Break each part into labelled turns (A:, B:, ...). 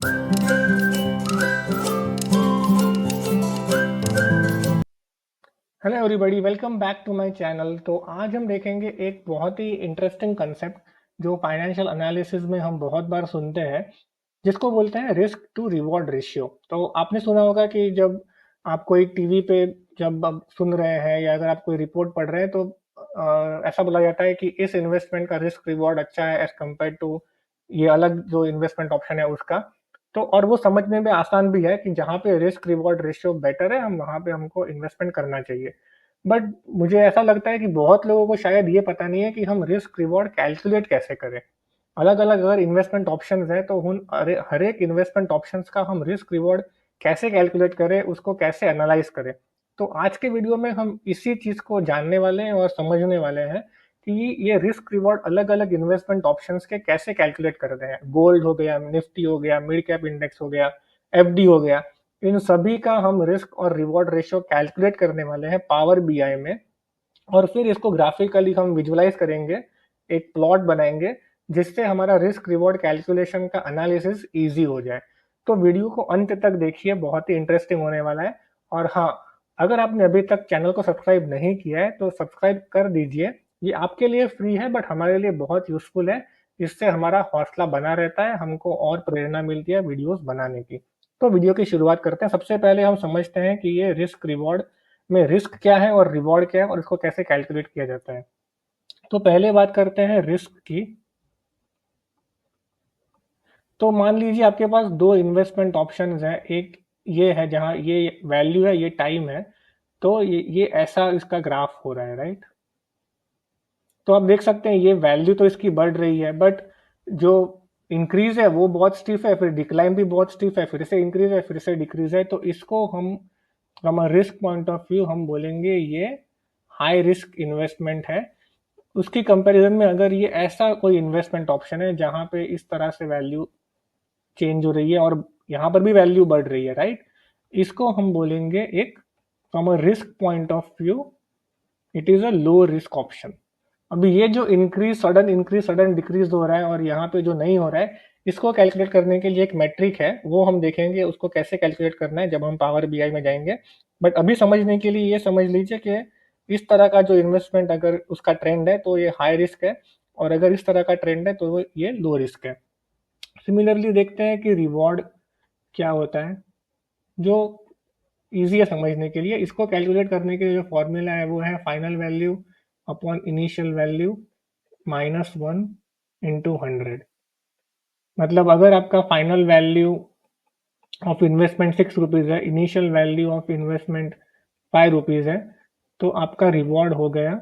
A: Hello everybody, welcome back to my channel. तो आज हम देखेंगे एक बहुत ही इंटरेस्टिंग कंसेप्ट जो फाइनेंशियल एनालिसिस में हम बहुत बार सुनते हैं, जिसको बोलते हैं रिस्क टू रिवॉर्ड रेशियो। तो आपने सुना होगा कि जब आप कोई टीवी पे जब आप सुन रहे हैं या अगर आप कोई रिपोर्ट पढ़ रहे हैं तो ऐसा बोला जाता है कि इस इन्वेस्टमेंट का रिस्क रिवॉर्ड अच्छा है एज कम्पेयर टू ये अलग जो इन्वेस्टमेंट ऑप्शन है उसका। तो और वो समझने में आसान भी है कि जहाँ पे रिस्क रिवॉर्ड रेशियो बेटर है हम वहाँ पे हमको इन्वेस्टमेंट करना चाहिए। बट मुझे ऐसा लगता है कि बहुत लोगों को शायद ये पता नहीं है कि हम रिस्क रिवॉर्ड कैलकुलेट कैसे करें। अलग अलग अगर इन्वेस्टमेंट ऑप्शंस हैं तो उन हर एक इन्वेस्टमेंट ऑप्शंस का हम रिस्क रिवॉर्ड कैसे कैलकुलेट करें, उसको कैसे एनालाइज करें। तो आज के वीडियो में हम इसी चीज को जानने वाले हैं और समझने वाले हैं कि ये रिस्क रिवॉर्ड अलग अलग इन्वेस्टमेंट ऑप्शंस के कैसे कैलकुलेट करते हैं। गोल्ड हो गया, निफ्टी हो गया, मिड कैप इंडेक्स हो गया, एफडी हो गया, इन सभी का हम रिस्क और रिवॉर्ड रेशियो कैलकुलेट करने वाले हैं पावर बीआई में। और फिर इसको ग्राफिकली हम विजुलाइज करेंगे, एक प्लॉट बनाएंगे जिससे हमारा रिस्क रिवॉर्ड कैलकुलेशन का एनालिसिस इजी हो जाए। तो वीडियो को अंत तक देखिए, बहुत ही इंटरेस्टिंग होने वाला है। और हाँ, अगर आपने अभी तक चैनल को सब्सक्राइब नहीं किया है तो सब्सक्राइब कर दीजिए। ये आपके लिए फ्री है बट हमारे लिए बहुत यूजफुल है। इससे हमारा हौसला बना रहता है, हमको और प्रेरणा मिलती है वीडियोस बनाने की। तो वीडियो की शुरुआत करते हैं। सबसे पहले हम समझते हैं कि ये रिस्क रिवॉर्ड में रिस्क क्या है और रिवॉर्ड क्या है और इसको कैसे कैलकुलेट किया जाता है। तो पहले बात करते हैं रिस्क की। तो मान लीजिए आपके पास दो इन्वेस्टमेंट ऑप्शंस हैं। एक ये है जहां ये वैल्यू है, ये टाइम है। तो ये ऐसा इसका ग्राफ हो रहा है, राइट। तो आप देख सकते हैं ये वैल्यू तो इसकी बढ़ रही है बट जो इंक्रीज है वो बहुत स्टीफ है, फिर डिक्लाइन भी बहुत स्टीफ है, फिर से इंक्रीज है, फिर से डिक्रीज है। तो इसको हम from a risk point of view हम बोलेंगे ये हाई रिस्क इन्वेस्टमेंट है। उसकी कंपैरिजन में अगर ये ऐसा कोई इन्वेस्टमेंट ऑप्शन है जहां पे इस तरह से वैल्यू चेंज हो रही है और यहाँ पर भी वैल्यू बढ़ रही है, राइट, इसको हम बोलेंगे एक from a risk point of view it is a low risk option. अभी ये जो इंक्रीज सडन डिक्रीज हो रहा है और यहाँ पे जो नहीं हो रहा है, इसको कैलकुलेट करने के लिए एक मेट्रिक है, वो हम देखेंगे उसको कैसे कैलकुलेट करना है जब हम पावर बीआई में जाएंगे। बट अभी समझने के लिए ये समझ लीजिए कि इस तरह का जो इन्वेस्टमेंट अगर उसका ट्रेंड है तो ये हाई रिस्क है, और अगर इस तरह का ट्रेंड है तो ये लो रिस्क है। सिमिलरली देखते हैं कि रिवॉर्ड क्या होता है, जो ईजी है समझने के लिए। इसको कैलकुलेट करने के लिए जो फॉर्मूला है वो है final value upon initial value -1 into 100। मतलब अगर आपका final value of investment 6 rupees है, initial value of investment 5 rupees है, तो आपका रिवॉर्ड हो गया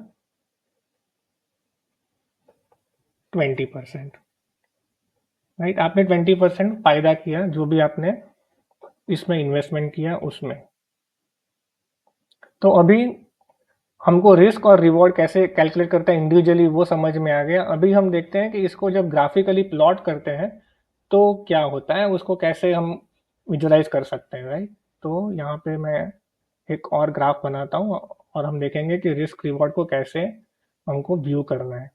A: 20%। राइट, आपने 20% फायदा किया जो भी आपने इसमें इन्वेस्टमेंट किया उसमें। तो अभी हमको रिस्क और रिवॉर्ड कैसे कैलकुलेट करते हैं इंडिविजुअली वो समझ में आ गया। अभी हम देखते हैं कि इसको जब ग्राफिकली प्लॉट करते हैं तो क्या होता है, उसको कैसे हम विजुलाइज कर सकते हैं, राइट। तो यहाँ पे मैं एक और ग्राफ बनाता हूँ और हम देखेंगे कि रिस्क रिवॉर्ड को कैसे हमको व्यू करना है।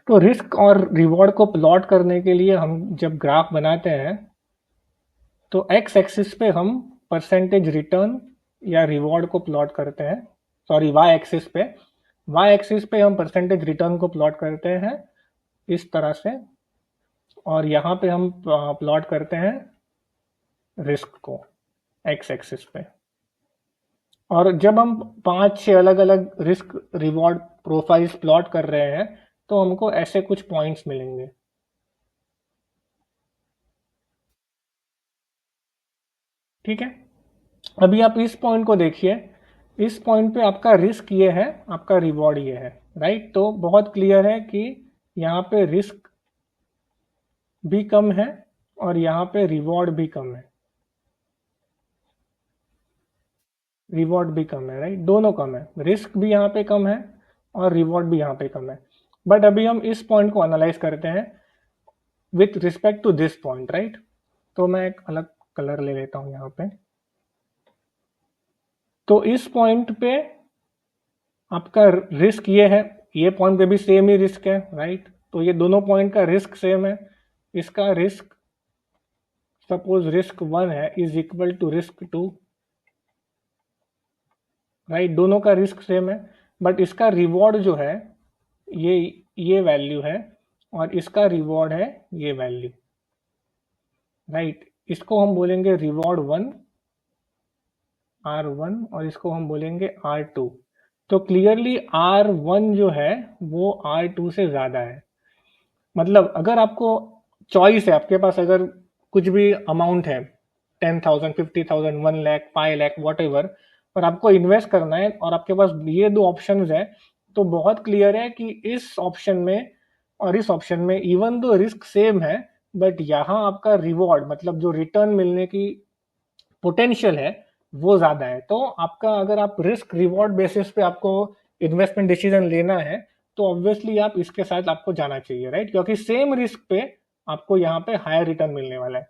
A: तो रिस्क और रिवॉर्ड को प्लॉट करने के लिए हम जब ग्राफ बनाते हैं तो एक्स एक्सिस पे हम परसेंटेज रिटर्न या रिवॉर्ड को प्लॉट करते हैं। सॉरी, वाई एक्सिस पे हम परसेंटेज रिटर्न को प्लॉट करते हैं इस तरह से, और यहाँ पे हम प्लॉट करते हैं रिस्क को एक्स एक्सिस पे। और जब हम 5-6 अलग अलग रिस्क रिवॉर्ड प्रोफाइल्स प्लॉट कर रहे हैं तो हमको ऐसे कुछ पॉइंट्स मिलेंगे। ठीक है, अभी आप इस पॉइंट को देखिए। इस पॉइंट पे आपका रिस्क ये है, आपका रिवॉर्ड ये है, राइट। तो बहुत क्लियर है कि यहाँ पे रिस्क भी कम है और यहाँ पे रिवॉर्ड भी कम है। रिवॉर्ड भी कम है, राइट, दोनों कम है, रिस्क भी यहाँ पे कम है और रिवॉर्ड भी यहाँ पे कम है। बट अभी हम इस पॉइंट को एनालाइज करते हैं with respect to this point, right. तो मैं एक अलग कलर ले लेता हूँ यहाँ पे। तो इस पॉइंट पे आपका रिस्क ये है, ये पॉइंट पे भी सेम ही रिस्क है, राइट। तो ये दोनों पॉइंट का रिस्क सेम है। इसका रिस्क सपोज रिस्क 1 है is equal to risk 2, right, दोनों का रिस्क सेम है, बट इसका रिवॉर्ड जो है ये ये वैल्यू है और इसका रिवॉर्ड है ये वैल्यू, राइट। इसको हम बोलेंगे रिवॉर्ड 1 R1 और इसको हम बोलेंगे R2। तो क्लियरली R1 जो है वो R2 से ज़्यादा है। मतलब अगर आपको चॉइस है, आपके पास अगर कुछ भी अमाउंट है 10,000 50,000 1 लाख 5 लाख वॉट एवर, और आपको इन्वेस्ट करना है और आपके पास ये दो ऑप्शंस है, तो बहुत क्लियर है कि इस ऑप्शन में और इस ऑप्शन में इवन दो रिस्क सेम है, बट यहाँ आपका रिवॉर्ड मतलब जो रिटर्न मिलने की पोटेंशियल है वो ज़्यादा है। तो आपका अगर आप रिस्क रिवॉर्ड बेसिस पे आपको इन्वेस्टमेंट डिसीजन लेना है, तो ऑब्वियसली आप इसके साथ आपको जाना चाहिए, राइट, क्योंकि सेम रिस्क पे आपको यहाँ पे हायर रिटर्न मिलने वाला है।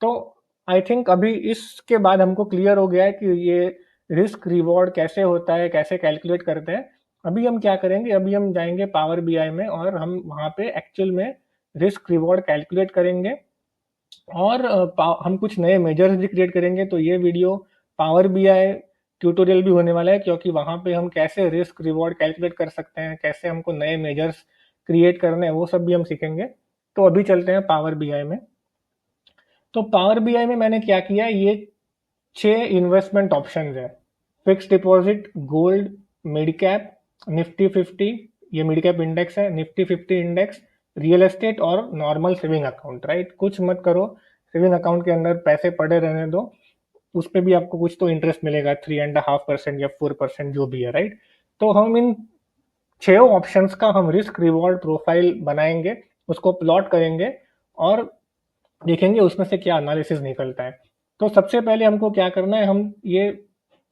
A: तो आई थिंक अभी इसके बाद हमको क्लियर हो गया है कि ये रिस्क रिवॉर्ड कैसे होता है, कैसे कैलकुलेट करते हैं। अभी हम क्या करेंगे, अभी हम जाएंगे पावर बीआई में और हम वहाँ पे एक्चुअल में रिस्क रिवॉर्ड कैलकुलेट करेंगे और हम कुछ नए मेजर्स भी क्रिएट करेंगे। तो ये वीडियो पावर बीआई ट्यूटोरियल भी होने वाला है, क्योंकि वहाँ पे हम कैसे रिस्क रिवॉर्ड कैलकुलेट कर सकते हैं, कैसे हमको नए मेजर्स क्रिएट करने हैं, वो सब भी हम सीखेंगे। तो अभी चलते हैं पावर बीआई में। तो पावर बीआई में मैंने क्या किया, ये 6 इन्वेस्टमेंट ऑप्शंस है। Fix deposit, gold, mid cap, Nifty 50, ये मिड कैप इंडेक्स है, निफ्टी 50 इंडेक्स, रियल एस्टेट और नॉर्मल सेविंग अकाउंट, राइट। कुछ मत करो, सेविंग अकाउंट के अंदर पैसे पड़े रहने दो, उस पर भी आपको कुछ तो इंटरेस्ट मिलेगा, 3.5% या 4% जो भी है, राइट। तो हम इन 6 ऑप्शंस का हम रिस्क रिवॉर्ड प्रोफाइल बनाएंगे, उसको प्लॉट करेंगे और देखेंगे उसमें से क्या एनालिसिस निकलता है। तो सबसे पहले हमको क्या करना है, हम ये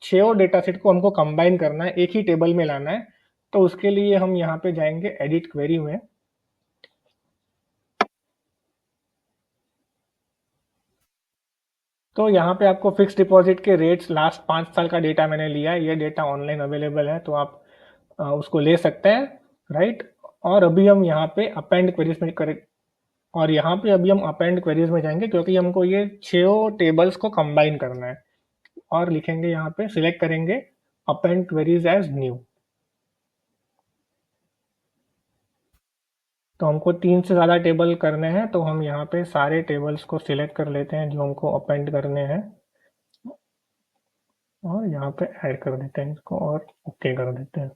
A: 6 डेटा सेट को हमको कंबाइन करना है, एक ही टेबल में लाना है। तो उसके लिए हम यहाँ पे जाएंगे एडिट क्वेरी में। तो यहाँ पे आपको फिक्स डिपॉजिट के रेट्स लास्ट 5 साल का डेटा मैंने लिया है, ये डेटा ऑनलाइन अवेलेबल है, तो आप उसको ले सकते हैं, राइट। और अभी हम यहाँ पे अपेंड क्वेरीज में करें, और यहाँ पे अभी हम अपेंड क्वेरीज में जाएंगे, क्योंकि हमको ये 6 टेबल्स को कंबाइन करना है। और लिखेंगे यहाँ पे, सिलेक्ट करेंगे अपेंड क्वेरीज एज न्यू। तो हमको 3 से ज़्यादा टेबल करने हैं, तो हम यहाँ पे सारे टेबल्स को सिलेक्ट कर लेते हैं जो हमको अपेंड करने हैं और यहाँ पे ऐड कर देते हैं इसको और ओके कर देते हैं।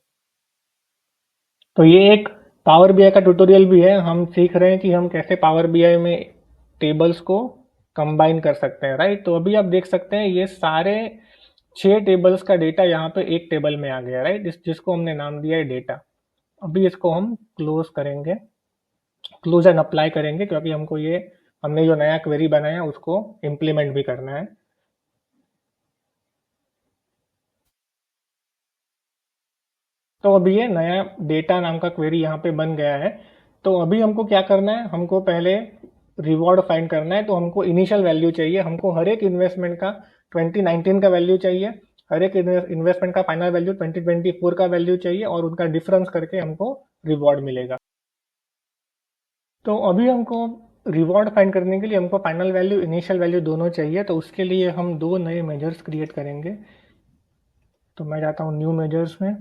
A: तो ये एक पावर बीआई का ट्यूटोरियल भी है, हम सीख रहे हैं कि हम कैसे पावर बीआई में टेबल्स को कंबाइन कर सकते हैं, राइट। तो अभी आप देख सकते हैं ये सारे 6 टेबल्स का डेटा यहाँ पे एक टेबल में आ गया, राइट, जिसको हमने नाम दिया है डेटा। अभी इसको हम क्लोज करेंगे, क्लोज एंड अप्लाई करेंगे, क्योंकि हमको ये हमने जो नया क्वेरी बनाया उसको इम्प्लीमेंट भी करना है। तो अभी ये नया डेटा नाम का क्वेरी यहाँ पे बन गया है। तो अभी हमको क्या करना है, हमको पहले रिवॉर्ड फाइंड करना है। तो हमको इनिशियल वैल्यू चाहिए, हमको हर एक इन्वेस्टमेंट का 2019 का वैल्यू चाहिए, हर एक इन्वेस्टमेंट का फाइनल वैल्यू 2024 का वैल्यू चाहिए, और उनका डिफरेंस करके हमको रिवॉर्ड मिलेगा। तो अभी हमको रिवॉर्ड फाइंड करने के लिए हमको फाइनल वैल्यू इनिशियल वैल्यू दोनों चाहिए। तो उसके लिए हम दो नए मेजर्स क्रिएट करेंगे। तो मैं जाता हूँ न्यू मेजर्स में,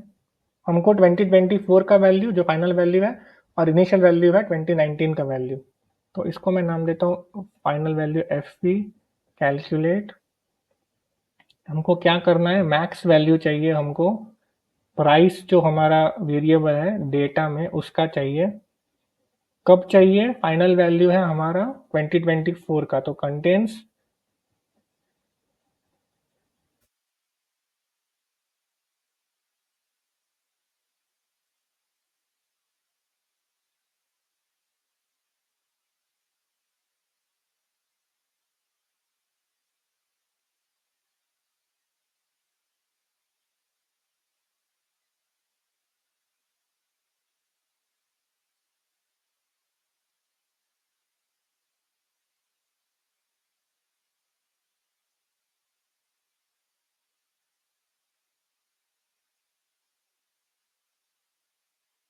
A: हमको 2024 का वैल्यू जो फाइनल वैल्यू है और इनिशियल वैल्यू है 2019 का वैल्यू। तो इसको मैं नाम देता हूँ final value F P calculate. हमको क्या करना है, मैक्स वैल्यू चाहिए हमको, प्राइस जो हमारा वेरिएबल है डेटा में उसका चाहिए। कब चाहिए, फाइनल वैल्यू है हमारा 2024 का, तो कंटेन्स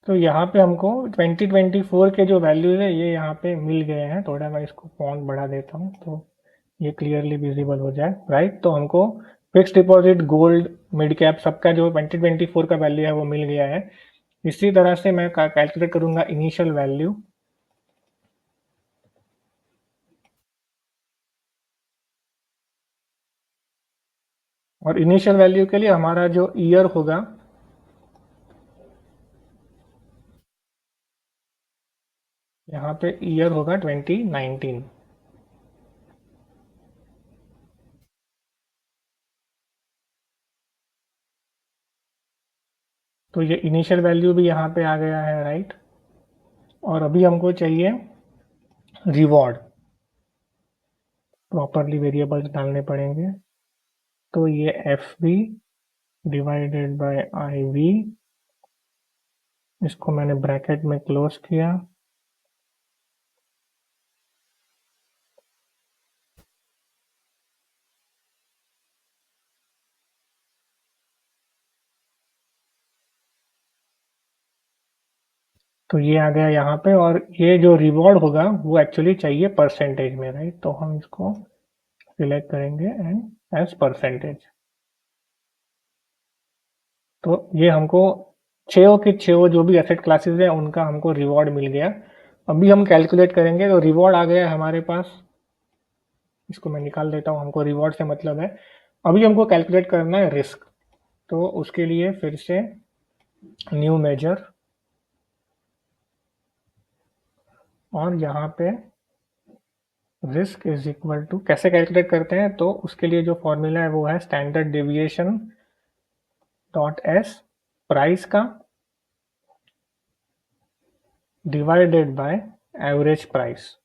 A: तो यहाँ पे हमको 2024 के जो वैल्यूज है ये यहाँ पे मिल गए हैं। थोड़ा मैं इसको फॉन्ट बढ़ा देता हूँ, तो ये क्लियरली विजिबल हो जाए, राइट। तो हमको fix deposit, gold, mid cap सबका जो 2024 का वैल्यू है वो मिल गया है। इसी तरह से मैं कैलकुलेट करूंगा इनिशियल वैल्यू। और इनिशियल वैल्यू के लिए हमारा जो ईयर होगा, यहाँ पे ईयर होगा 2019। तो ये इनिशियल वैल्यू भी यहाँ पे आ गया है, राइट। और अभी हमको चाहिए रिवॉर्ड, प्रॉपरली वेरिएबल्स डालने पड़ेंगे। तो ये F B divided by I V, इसको मैंने ब्रैकेट में क्लोज किया। तो ये आ गया यहाँ पे, और ये जो रिवॉर्ड होगा वो एक्चुअली चाहिए परसेंटेज में, राइट। तो हम इसको सिलेक्ट करेंगे एंड एज परसेंटेज। तो ये हमको छो के छो जो भी एसेट क्लासेस है उनका हमको रिवॉर्ड मिल गया। अभी हम कैलकुलेट करेंगे, तो रिवॉर्ड आ गया है हमारे पास। इसको मैं निकाल देता हूँ, हमको रिवॉर्ड से मतलब है। अभी हमको कैलकुलेट करना है रिस्क। तो उसके लिए फिर से न्यू मेजर, और यहाँ पे रिस्क इज इक्वल टू, कैसे कैलकुलेट करते हैं, तो उसके लिए जो फॉर्मूला है वो है standard deviation dot S, price का divided by average price,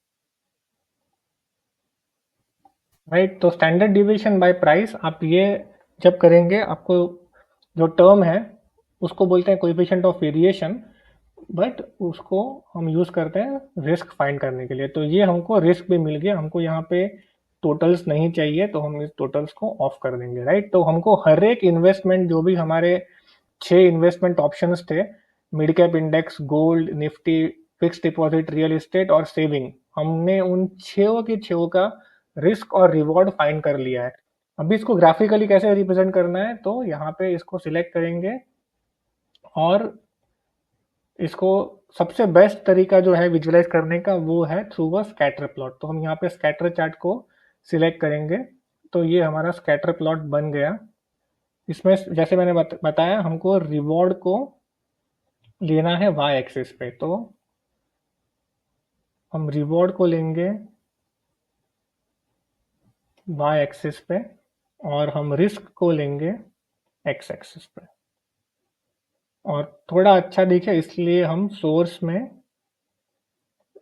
A: right. तो स्टैंडर्ड डिविएशन बाय प्राइस आप ये जब करेंगे, आपको जो टर्म है उसको बोलते हैं कोएफिशिएंट ऑफ वेरिएशन, बट उसको हम यूज करते हैं रिस्क फाइंड करने के लिए। तो ये हमको रिस्क भी मिल गया, हमको यहाँ पे टोटल्स नहीं चाहिए, तो हम इस टोटल्स को ऑफ कर देंगे, राइट। तो हमको हर एक इन्वेस्टमेंट, जो भी हमारे 6 इन्वेस्टमेंट ऑप्शंस थे, mid cap index, gold, Nifty, fix deposit, real estate और सेविंग, हमने उन 6 के 6 का रिस्क और रिवॉर्ड फाइंड कर लिया है। अभी इसको ग्राफिकली कैसे रिप्रेजेंट करना है, तो यहाँ पे इसको सिलेक्ट करेंगे, और इसको सबसे बेस्ट तरीका जो है विजुअलाइज करने का वो है थ्रू अ स्कैटर प्लॉट। तो हम यहाँ पे स्कैटर चार्ट को सिलेक्ट करेंगे। तो ये हमारा स्कैटर प्लॉट बन गया। इसमें जैसे मैंने बताया, हमको रिवॉर्ड को लेना है वाई एक्सिस पे, तो हम रिवॉर्ड को लेंगे वाई एक्सिस पे, और हम रिस्क को लेंगे एक्स एक्सिस पे। और थोड़ा अच्छा दिखे इसलिए हम सोर्स में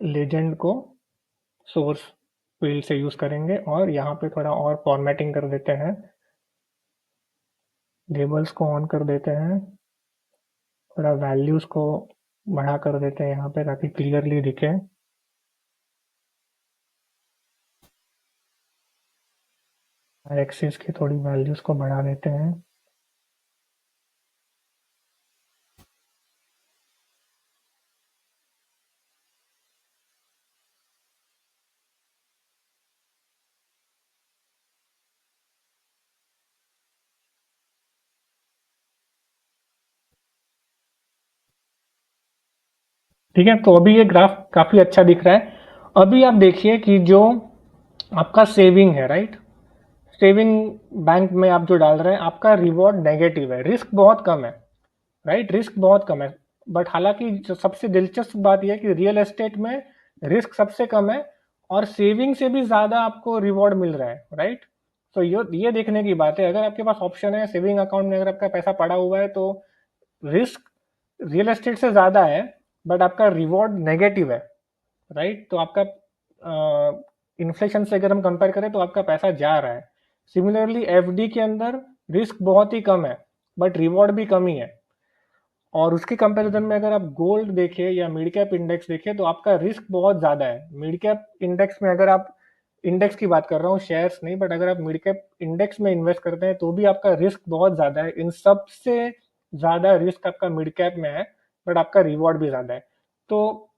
A: लेजेंड को सोर्स फील्ड से यूज करेंगे, और यहाँ पे थोड़ा और फॉर्मेटिंग कर देते हैं, लेबल्स को ऑन कर देते हैं, थोड़ा वैल्यूज को बढ़ा कर देते हैं यहाँ पे ताकि क्लियरली दिखे। एक्सिस की थोड़ी वैल्यूज को बढ़ा देते हैं। ठीक है, तो अभी ये ग्राफ काफी अच्छा दिख रहा है। अभी आप देखिए कि जो आपका सेविंग है, राइट, सेविंग बैंक में आप जो डाल रहे हैं, आपका रिवॉर्ड नेगेटिव है, रिस्क बहुत कम है, राइट, रिस्क बहुत कम है। बट हालांकि जो सबसे दिलचस्प बात यह है कि रियल एस्टेट में रिस्क सबसे कम है, और सेविंग से भी ज्यादा आपको रिवॉर्ड मिल रहा है, राइट। तो ये देखने की बात है, अगर आपके पास ऑप्शन है सेविंग अकाउंट में, अगर आपका पैसा पड़ा हुआ है, तो रिस्क रियल एस्टेट से ज्यादा है, बट आपका रिवॉर्ड नेगेटिव है, राइट। तो आपका इन्फ्लेशन से अगर हम कंपेयर करें तो आपका पैसा जा रहा है। सिमिलरली एफडी के अंदर रिस्क बहुत ही कम है, बट रिवॉर्ड भी कम ही है। और उसके कंपैरिजन में अगर आप गोल्ड देखें या मिड कैप इंडेक्स देखें, तो आपका रिस्क बहुत ज्यादा है। मिड कैप इंडेक्स में, अगर आप इंडेक्स की बात कर रहा हूँ, शेयर्स नहीं, बट अगर आप मिड कैप इंडेक्स में इन्वेस्ट करते हैं तो भी आपका रिस्क बहुत ज्यादा है। इन सबसे ज्यादा रिस्क आपका मिड कैप में है, बट आपका रिवॉर्ड भी ज्यादा है। तो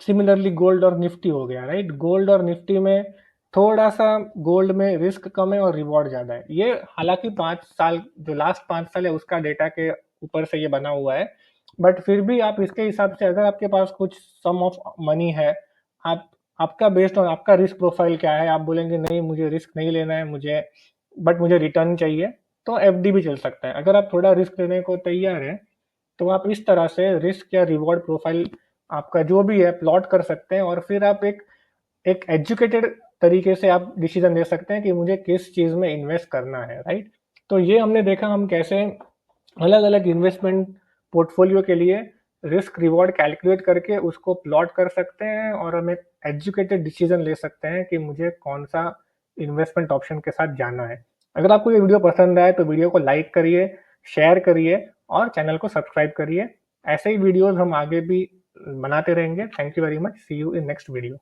A: सिमिलरली गोल्ड और निफ्टी हो गया, राइट। गोल्ड और निफ्टी में थोड़ा-सा गोल्ड में रिस्क कम है और रिवॉर्ड ज़्यादा है। ये हालाँकि 5 साल जो लास्ट 5 साल है उसका डेटा के ऊपर से ये बना हुआ है। बट फिर भी आप इसके हिसाब से अगर आपके पास कुछ सम ऑफ मनी है, आप आपका बेस्ड ऑन आपका रिस्क प्रोफाइल क्या है, आप बोलेंगे नहीं मुझे रिस्क नहीं लेना है बट मुझे रिटर्न चाहिए, तो एफडी भी चल सकता है। अगर आप थोड़ा रिस्क लेने को तैयार हैं, तो आप इस तरह से रिस्क या रिवॉर्ड प्रोफाइल आपका जो भी है प्लॉट कर सकते हैं और फिर आप एक एक एजुकेटेड तरीके से आप डिसीजन ले सकते हैं कि मुझे किस चीज़ में इन्वेस्ट करना है, राइट? तो ये हमने देखा हम कैसे अलग-अलग इन्वेस्टमेंट पोर्टफोलियो के लिए रिस्क रिवॉर्ड कैलकुलेट करके उसको प्लॉट कर सकते हैं और हम एक एजुकेटेड डिसीजन ले सकते हैं कि मुझे कौन-सा इन्वेस्टमेंट ऑप्शन के साथ जाना है। अगर आपको ये वीडियो पसंद आए तो वीडियो को लाइक करिए, शेयर करिए और चैनल को सब्सक्राइब करिए। ऐसे ही वीडियोज़ हम आगे भी बनाते रहेंगे। Thank you very much. See you in next video.